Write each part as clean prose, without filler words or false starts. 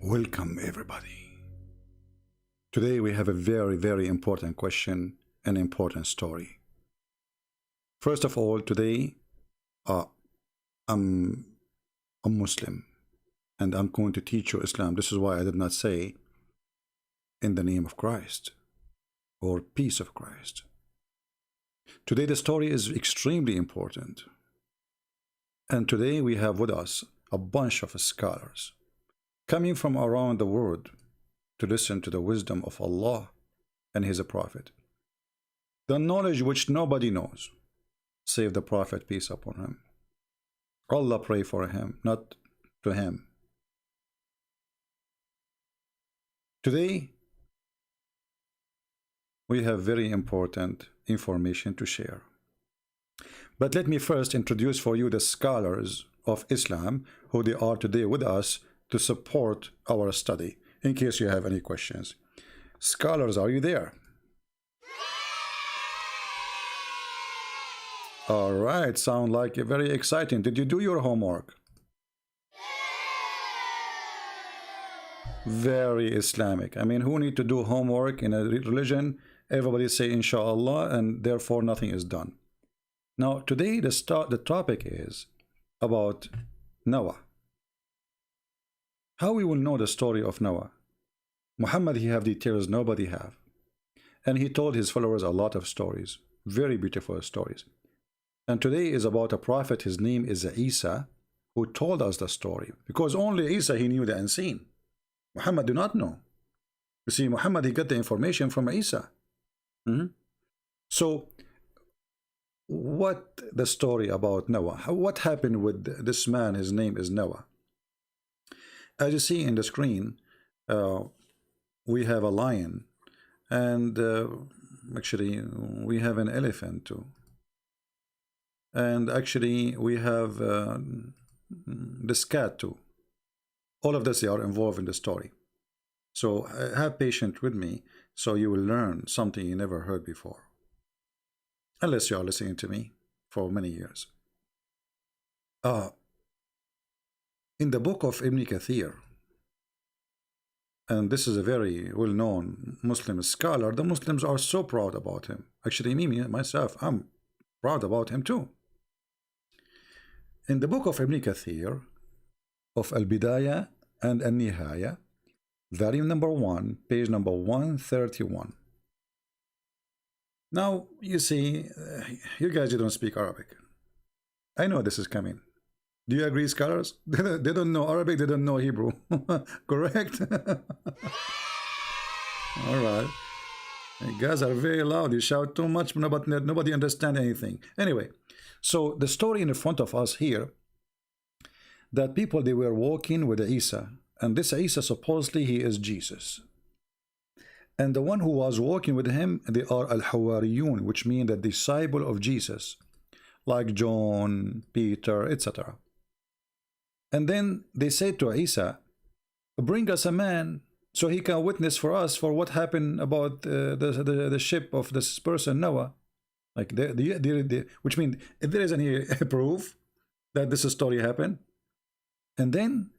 Welcome everybody. Today we have a very important question, an important story. First of all, today I'm a Muslim and I'm going to teach you Islam. This is why I did not say in the name of Christ or peace of Christ. Today the story is extremely important. And today we have with us a bunch of scholars coming from around the world to listen to the wisdom of Allah and His Prophet. The knowledge which nobody knows, save the Prophet, peace upon him. Allah pray for him, not to him. Today, we have very important information to share. But let me first introduce for you the scholars of Islam, who they are today with us to support our study, in case you have any questions. Scholars, are you there? All right, sound like very exciting. Did you do your homework? Very Islamic. I mean, who need to do homework in a religion? Everybody say inshallah, and therefore nothing is done. Now, today the topic is about Noah. How we will know the story of Noah? Muhammad, he have details nobody have. And he told his followers a lot of stories, very beautiful stories. And today is about a prophet, his name is Isa, who told us the story. Because only Isa, he knew the unseen. Muhammad do not know. You see, Muhammad, he got the information from Isa. So, what the story about Noah? What happened with this man, his name is Noah? As you see in the screen, we have a lion, and actually we have an elephant too. And actually we have this cat too. All of this, they are involved in the story. So have patience with me, so you will learn something you never heard before. Unless you are listening to me for many years. In the book of Ibn Kathir, and this is a very well-known Muslim scholar, the Muslims are so proud about him. Actually, me, myself, I'm proud about him too. In the book of Ibn Kathir, of Al-Bidayah and Al-Nihaya, volume number 1, page number 131. Now, you see, you guys, you don't speak Arabic. I know this is coming. Do you agree, scholars? They don't know Arabic, they don't know Hebrew. Correct? All right. You guys are very loud. You shout too much, but nobody understands anything. Anyway, so the story in front of us here, that people, they were walking with Isa. And this Isa, supposedly, he is Jesus. And the one who was walking with him, they are Al-Hawariyun, which mean the disciple of Jesus, like John, Peter, etc. And then they said to Isa, bring us a man so he can witness for us for what happened about the ship of this person Noah. Like which means if there is any proof that this story happened. And then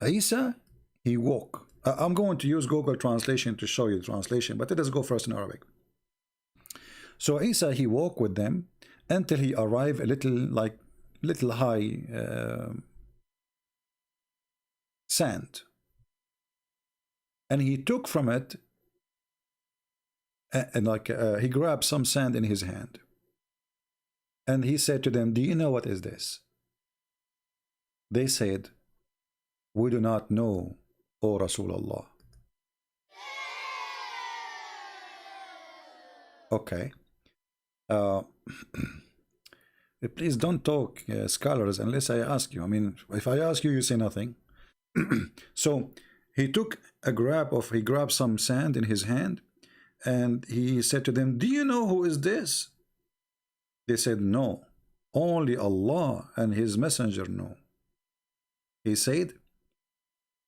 Isa, he woke. I'm going to use Google Translation to show you the translation, but let us go first in Arabic. So Isa, he walked with them until he arrived a little high sand, and he took from it and he grabbed some sand in his hand, and he said to them, do you know what is this? They said, we do not know, O Rasulullah. Okay. Please don't talk, scholars, unless I ask you. I mean, if I ask you, you say nothing. So he took he grabbed some sand in his hand, and he said to them, do you know who is this? They said, no, only Allah and his messenger know. He said,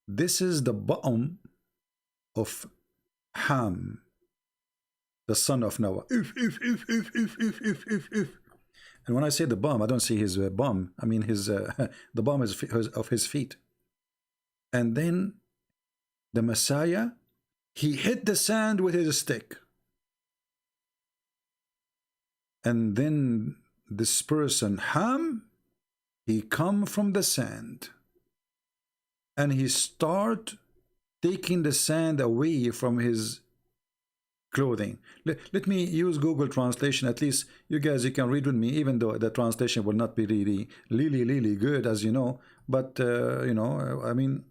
this is the bottom of Ham, the son of Noah. And when I say the bum, I don't see his bum. I mean his the bum is of his feet. And then the Messiah, he hit the sand with his stick. And then this person, Ham, he come from the sand. And he start taking the sand away from his clothing. Let me use Google Translation. At least you guys, you can read with me, even though the translation will not be really good, as you know. But, you know, I mean,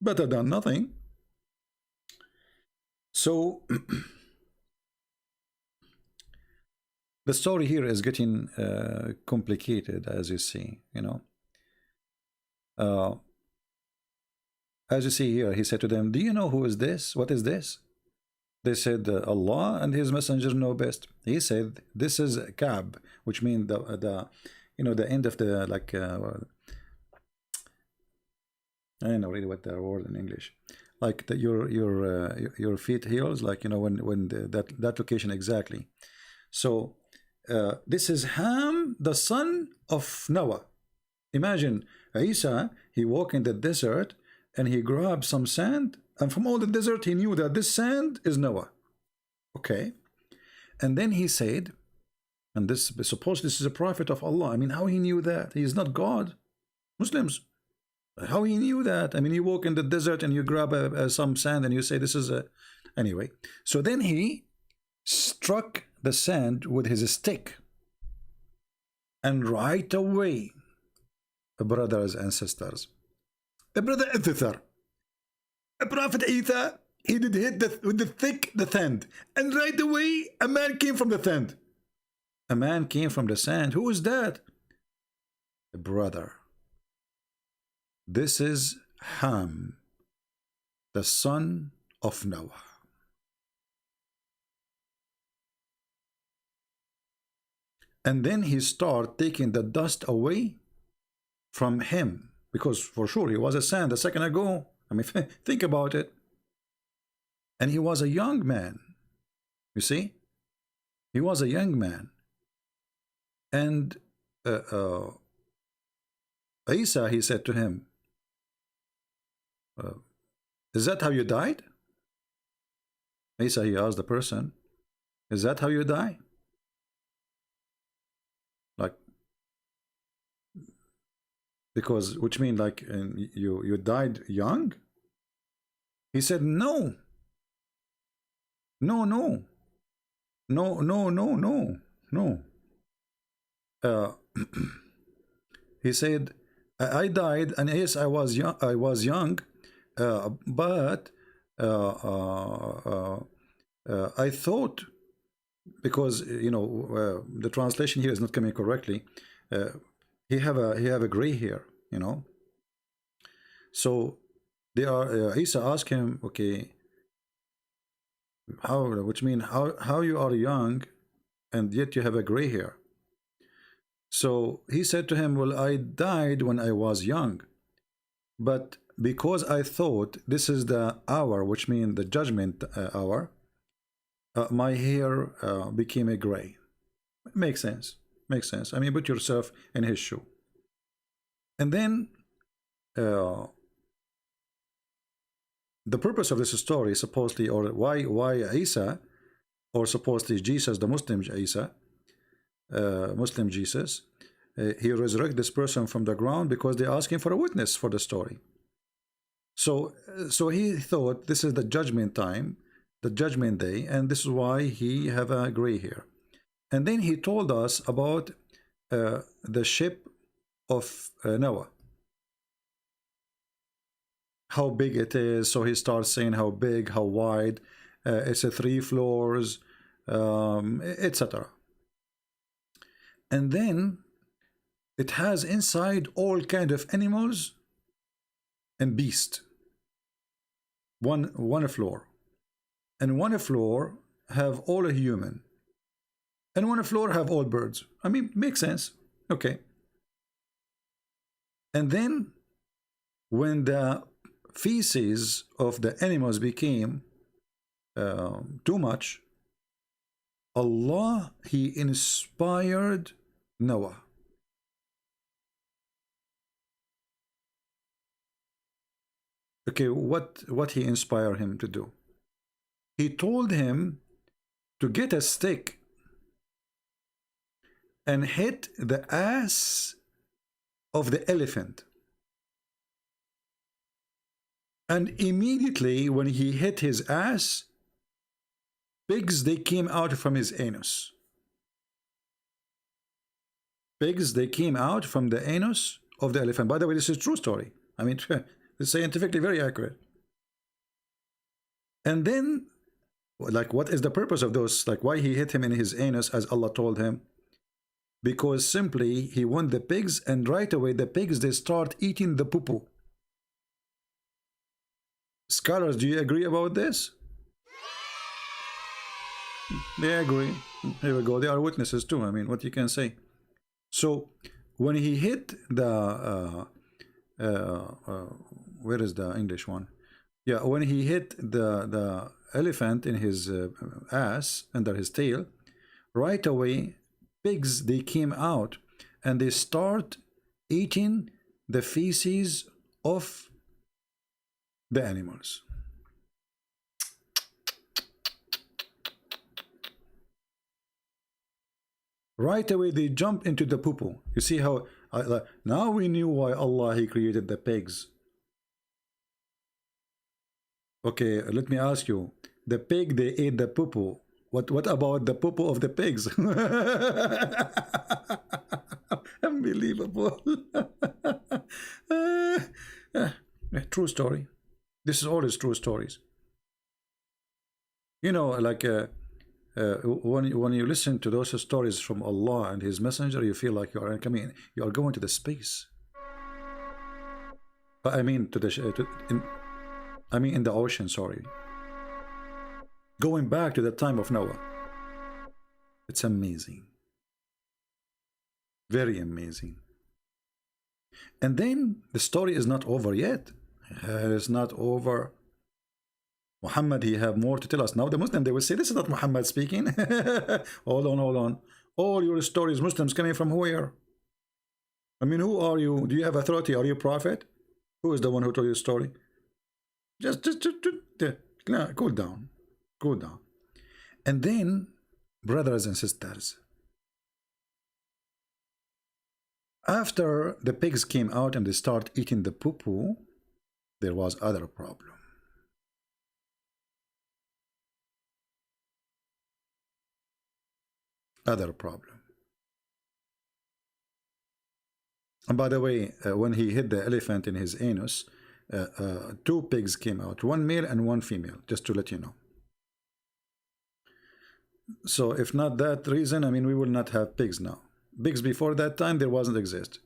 better than nothing. So, the story here is getting complicated, as you see, you know. As you see here, he said to them, do you know who is this? What is this? They said, Allah and his messenger know best. He said, this is Ka'b, which means the you know, the end of the, like, I don't know really what the word in English, like the, your feet heels, like, you know, when that location exactly. So this is Ham, the son of Noah. Imagine Isa, he walked in the desert and he grabbed some sand, and from all the desert he knew that this sand is Noah. Okay. And then he said, and this, suppose this is a prophet of Allah. I mean, how he knew that? He is not God. Muslims, how he knew that? I mean, you walk in the desert and you grab some sand and you say this is a... Anyway, so then he struck the sand with his stick. And right away, brothers and sisters, brother Ithithar, Prophet Isa, he did hit with the sand, and right away a man came from the sand. A man came from the sand. Who is that? A brother. This is Ham, the son of Noah. And then he started taking the dust away from him, because for sure he was a sand a second ago. I mean, think about it. And he was a young man. You see? He was a young man. And Isa, he said to him, is that how you died? Isa, he asked the person, is that how you die? Like, because, which means like you died young? He said, no. No, no. No, no, no, no, no. He said, I died, and yes, I was young, but I thought, because you know the translation here is not coming correctly. He have a gray hair, you know. So they are. Isa asked him, okay, how? Which means how you are young, and yet you have a gray hair. So he said to him, well, I died when I was young, but because I thought this is the hour, which means the judgment hour, my hair became a gray. Makes sense. Makes sense. I mean, put yourself in his shoe. And then the purpose of this story, supposedly, or why Isa, or supposedly Jesus, the Muslim Isa, Muslim Jesus, he resurrected this person from the ground because they asked him for a witness for the story. So he thought this is the judgment time, the judgment day, and this is why he have a gray hair. And then he told us about the ship of Noah, how big it is. So he starts saying how big, how wide, it's a 3 floors, etc. And then it has inside all kind of animals and beasts. One floor, and one floor have all a human, and one floor have all birds. I mean, makes sense. Okay. And then when the feces of the animals became too much, Allah, he inspired Noah. Okay, what he inspired him to do? He told him to get a stick and hit the ass of the elephant. And immediately when he hit his ass, pigs, they came out from his anus. Pigs, they came out from the anus of the elephant. By the way, this is a true story. I mean, it's scientifically very accurate. And then, like, what is the purpose of those? Like, why he hit him in his anus as Allah told him? Because simply he want the pigs, and right away the pigs, they start eating the poo-poo. Scholars, do you agree about this? They agree. Here we go. They are witnesses too. I mean, what you can say. So when he hit the where is the English one? Yeah, when he hit the elephant in his ass under his tail, right away pigs, they came out and they start eating the feces of the animals. Right away they jump into the poo-poo. You see how now we knew why Allah he created the pigs. Okay, let me ask you. The pig, they ate the poo-poo. What about the poo-poo of the pigs? Unbelievable. True story. This is always true stories. You know, like when you listen to those stories from Allah and His Messenger, you feel like you are coming, you are going to the space. I mean, I mean in the ocean. Sorry, going back to the time of Noah. It's amazing, very amazing. And then the story is not over yet. It's not over. Muhammad, he have more to tell us. Now the Muslim, they will say, this is not Muhammad speaking. Hold on, hold on. All your stories, Muslims coming from where? I mean, who are you? Do you have authority? Are you a prophet? Who is the one who told you the story? Just cool down. Cool down. And then, brothers and sisters, after the pigs came out and they start eating the poo-poo, there was other problem. Other problem. And by the way, when he hit the elephant in his anus, two pigs came out, one male and one female, just to let you know. So if not that reason, I mean, we will not have pigs now. Pigs before that time, there wasn't exist.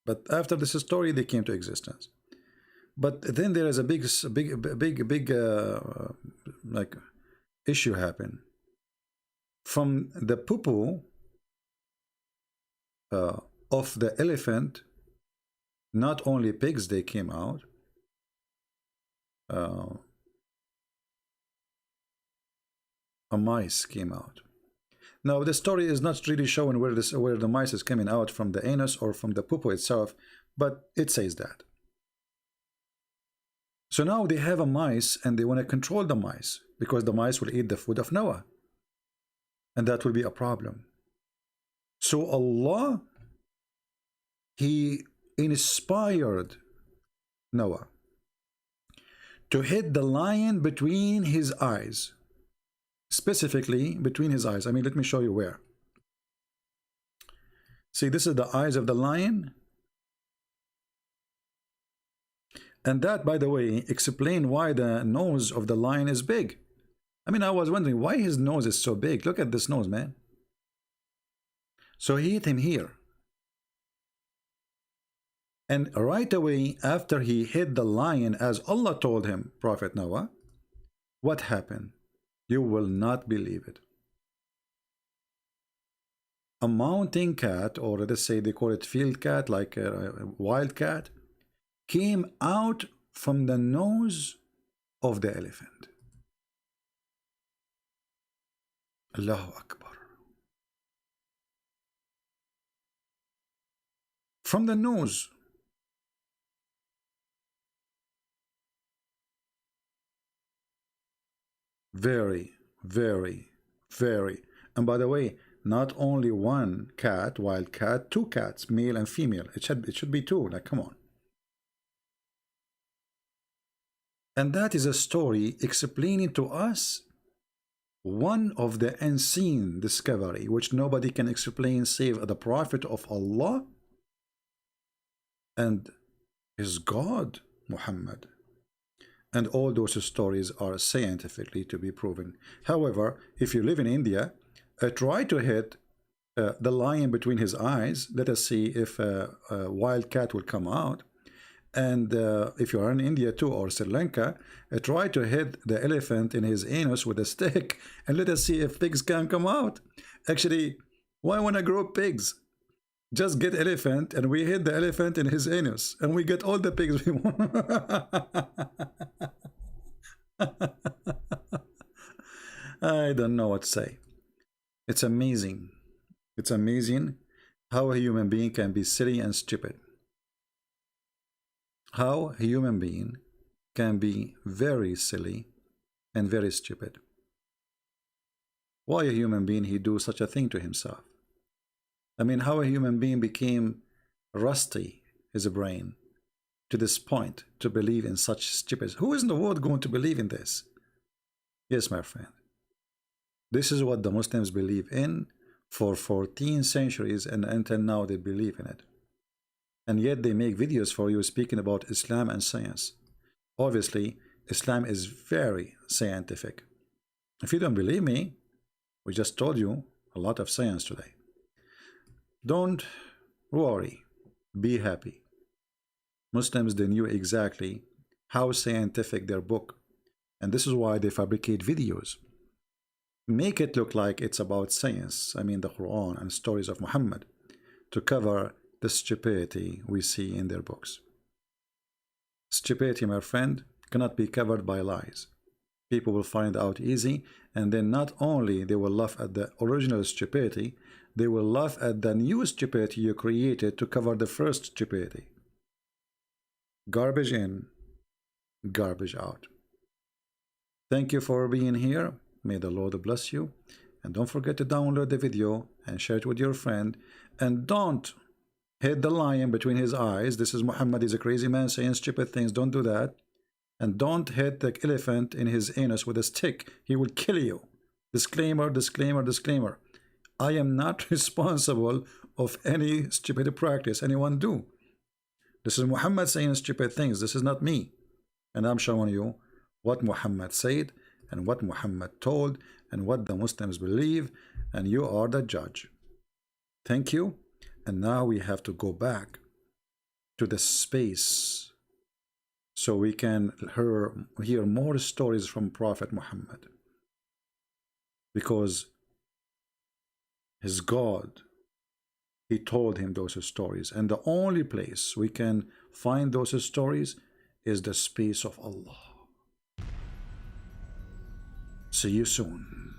But after this story, they came to existence. But then there is a big like issue happen. From the poo-poo of the elephant, not only pigs, they came out. A mice came out. Now the story is not really showing where the mice is coming out from the anus or from the poo-poo itself, but it says that. So now they have a mice and they want to control the mice because the mice will eat the food of Noah. And that will be a problem. So Allah, He inspired Noah to hit the lion between his eyes. Specifically between his eyes. I mean, let me show you where. See, this is the eyes of the lion. And that, by the way, explains why the nose of the lion is big. I mean, I was wondering why his nose is so big. Look at this nose, man. So he hit him here. And right away, after he hit the lion, as Allah told him, Prophet Noah, what happened? You will not believe it. A mountain cat, or let's say they call it field cat, like a wild cat, came out from the nose of the elephant. Allahu Akbar. From the nose. Very, very, very. And by the way, not only one cat, wild cat, two cats, male and female. It should be two. Like, come on. And that is a story explaining to us one of the unseen discovery which nobody can explain save the Prophet of Allah and his God Muhammad. And all those stories are scientifically to be proven. However, if you live in India, try to hit the lion between his eyes. Let us see if a wild cat will come out. And if you are in India too, or Sri Lanka, try to hit the elephant in his anus with a stick, and let us see if pigs can come out. Actually, why want to grow pigs? Just get elephant, and we hit the elephant in his anus, and we get all the pigs we want. I don't know what to say. It's amazing. It's amazing how a human being can be silly and stupid. How a human being can be very silly and very stupid. Why a human being he do such a thing to himself? I mean, how a human being became rusty his brain to this point to believe in such stupid. Who is in the world going to believe in this? Yes, my friend. This is what the Muslims believe in for 14 centuries, and until now they believe in it. And yet they make videos for you speaking about Islam and science. Obviously, Islam is very scientific. If you don't believe me, we just told you a lot of science today. Don't worry, be happy. Muslims, they knew exactly how scientific their book, and this is why they fabricate videos. Make it look like it's about science, I mean the Quran and stories of Muhammad, to cover the stupidity we see in their books. Stupidity, my friend, cannot be covered by lies. People will find out easy, and then not only they will laugh at the original stupidity, they will laugh at the new stupidity you created to cover the first stupidity. Garbage in, garbage out. Thank you for being here. May the Lord bless you. And don't forget to download the video and share it with your friend. And don't hit the lion between his eyes. This is Muhammad. He's a crazy man saying stupid things. Don't do that. And don't hit the elephant in his anus with a stick. He will kill you. Disclaimer, disclaimer, disclaimer. I am not responsible of any stupid practice anyone do. This is Muhammad saying stupid things. This is not me. And I'm showing you what Muhammad said and what Muhammad told and what the Muslims believe, and you are the judge. Thank you. And now we have to go back to the space so we can hear more stories from Prophet Muhammad, because his God, he told him those stories, and the only place we can find those stories is the space of Allah. See you soon.